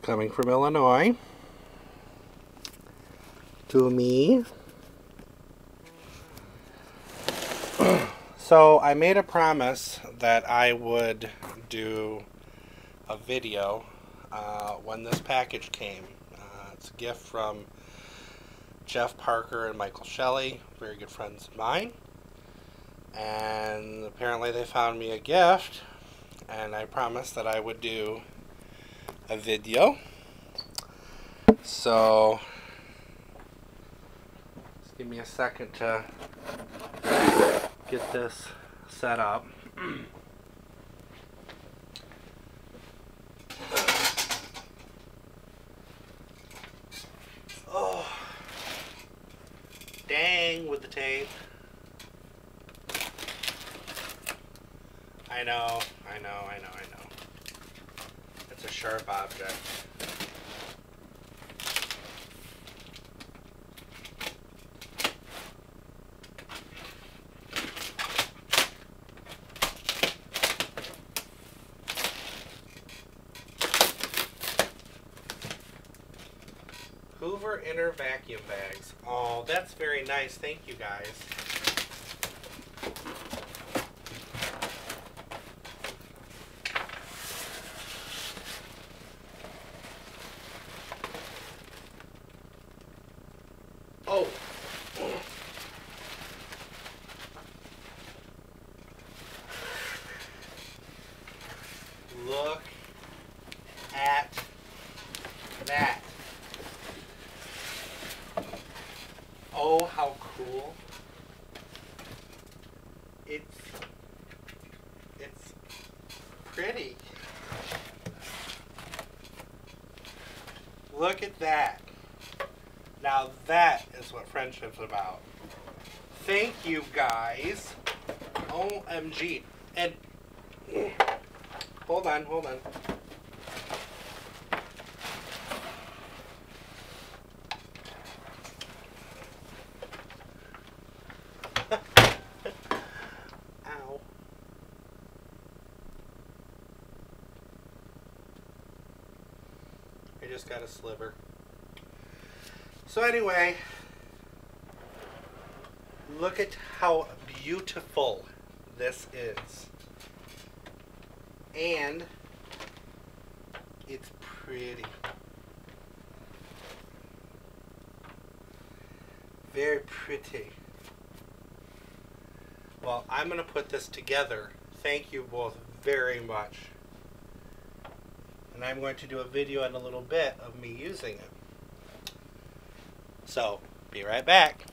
coming from Illinois to me. So I made a promise that I would do a video when this package came. It's a gift from Jeff Parker and Michael Shelley, very good friends of mine. And apparently they found me a gift, and I promised that I would do a video. So just give me a second to get this set up. Oh, dang with the tape. I know. It's a sharp object. Hoover inner vacuum bags. Oh, that's very nice. Thank you, guys. Oh. Look at that. Oh, how cool. It's pretty. Look at that. Now that is what friendship's about. Thank you, guys. OMG. And hold on. Ow. I just got a sliver. So anyway, look at how beautiful this is. And it's pretty. Very pretty. Well, I'm going to put this together. Thank you both very much. And I'm going to do a video in a little bit of me using it. So, be right back.